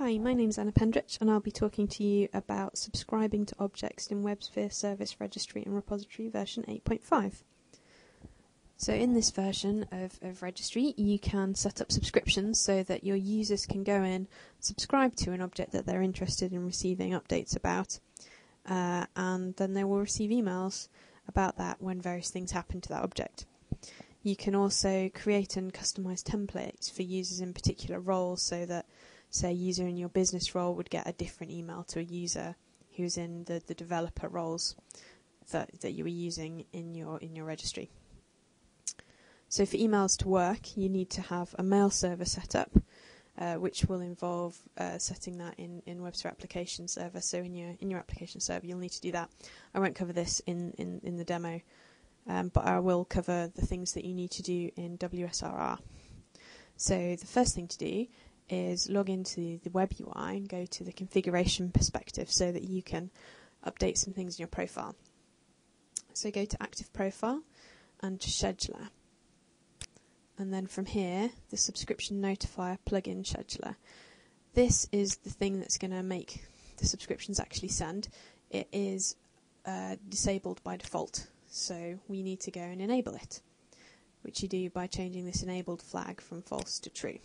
Hi, my name's Anna Pendrich and I'll be talking to you about subscribing to objects in WebSphere Service Registry and Repository version 8.5. So in this version of Registry, you can set up subscriptions so that your users can go in, subscribe to an object that they're interested in receiving updates about, and then they will receive emails about that when various things happen to that object. You can also create and customize templates for users in particular roles so that, say, a user in your business role would get a different email to a user who's in the developer roles that you were using in your registry. So for emails to work, you need to have a mail server set up, which will involve setting that in WebSphere application server. So in your application server, you'll need to do that. I won't cover this in the demo, but I will cover the things that you need to do in WSRR. So the first thing to do is log into the web UI and go to the configuration perspective so that you can update some things in your profile. So go to Active Profile and to Scheduler. And then from here, the Subscription Notifier plugin scheduler. This is the thing that's going to make the subscriptions actually send. It is disabled by default, so we need to go and enable it, which you do by changing this enabled flag from false to true.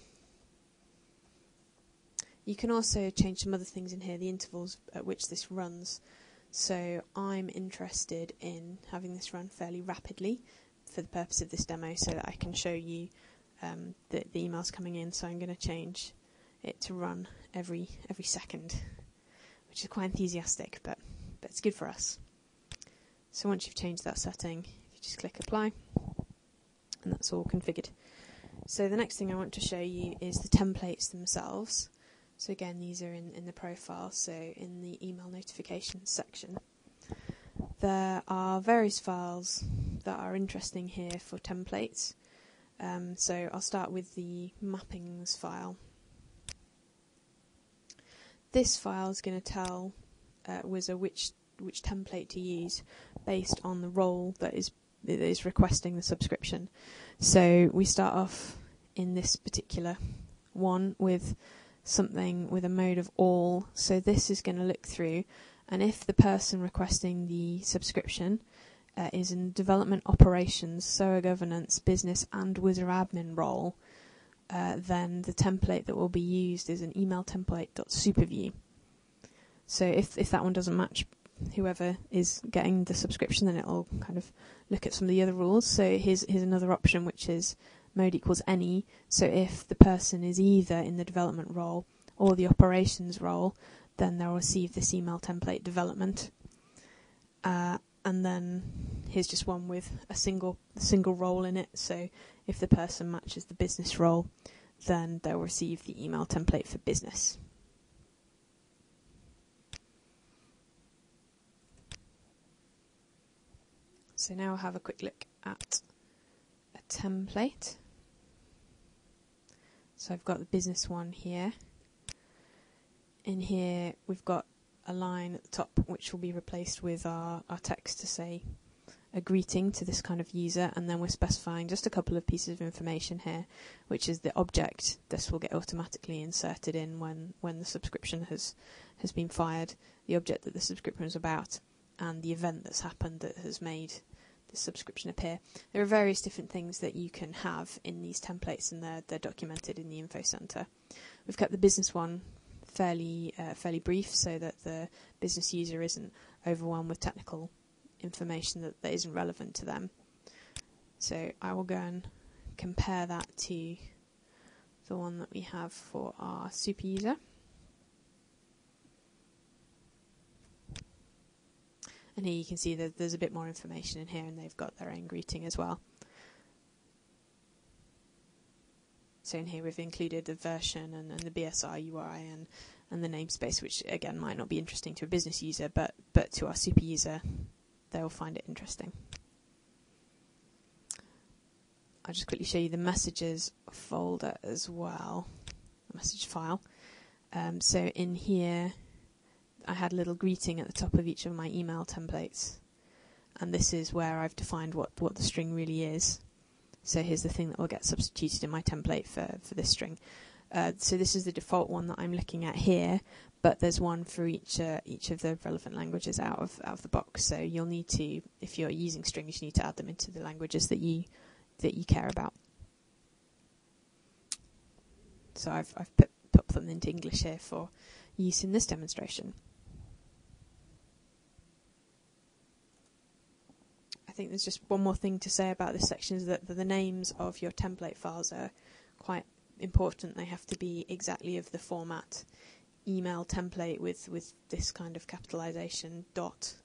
You can also change some other things in here, the intervals at which this runs. So I'm interested in having this run fairly rapidly for the purpose of this demo so that I can show you the emails coming in. So I'm going to change it to run every second, which is quite enthusiastic, but it's good for us. So once you've changed that setting, you just click Apply, and that's all configured. So the next thing I want to show you is the templates themselves. So again, these are in the profile, so in the email notifications section. There are various files that are interesting here for templates. So I'll start with the mappings file. This file is going to tell Wizard which template to use based on the role that is requesting the subscription. So we start off in this particular one with something with a mode of all. So this is going to look through, and if the person requesting the subscription is in development operations, SOA governance, business and Wizard admin role, then the template that will be used is an email template.superview. So if that one doesn't match whoever is getting the subscription, then it'll kind of look at some of the other rules. So here's another option, which is mode equals any. So if the person is either in the development role or the operations role, then they'll receive this email template development. And then here's just one with a single role in it. So if the person matches the business role, then they'll receive the email template for business. So now I'll have a quick look at a template. So I've got the business one here. In here we've got a line at the top which will be replaced with our text to say a greeting to this kind of user, and then we're specifying just a couple of pieces of information here, which is the object. This will get automatically inserted in when the subscription has been fired, the object that the subscription is about, and the event that's happened that has made the subscription appear. There are various different things that you can have in these templates, and they're documented in the info center. We've kept the business one fairly brief so that the business user isn't overwhelmed with technical information that isn't relevant to them. So I will go and compare that to the one that we have for our super user. And here you can see that there's a bit more information in here, and they've got their own greeting as well. So in here we've included the version and the BSR UI and the namespace, which again might not be interesting to a business user, but to our super user, they will find it interesting. I'll just quickly show you the messages folder as well, the message file. So in here, I had a little greeting at the top of each of my email templates, and this is where I've defined what the string really is. So here's the thing that will get substituted in my template for this string. So this is the default one that I'm looking at here, but there's one for each of the relevant languages out of the box. So you'll need to, if you're using strings, you need to add them into the languages that you care about. So I've put them into English here for use in this demonstration. I think there's just one more thing to say about this section, is that the names of your template files are quite important. They have to be exactly of the format email template with this kind of capitalization dot,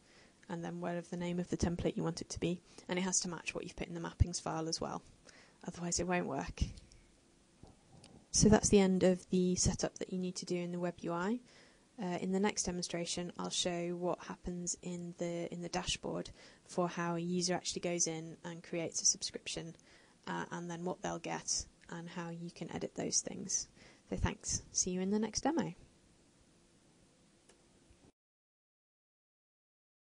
and then whatever the name of the template you want it to be, and it has to match what you've put in the mappings file as well, otherwise it won't work. So that's the end of the setup that you need to do in the web UI. In the next demonstration, I'll show what happens in the dashboard for how a user actually goes in and creates a subscription, and then what they'll get and how you can edit those things. So thanks. See you in the next demo.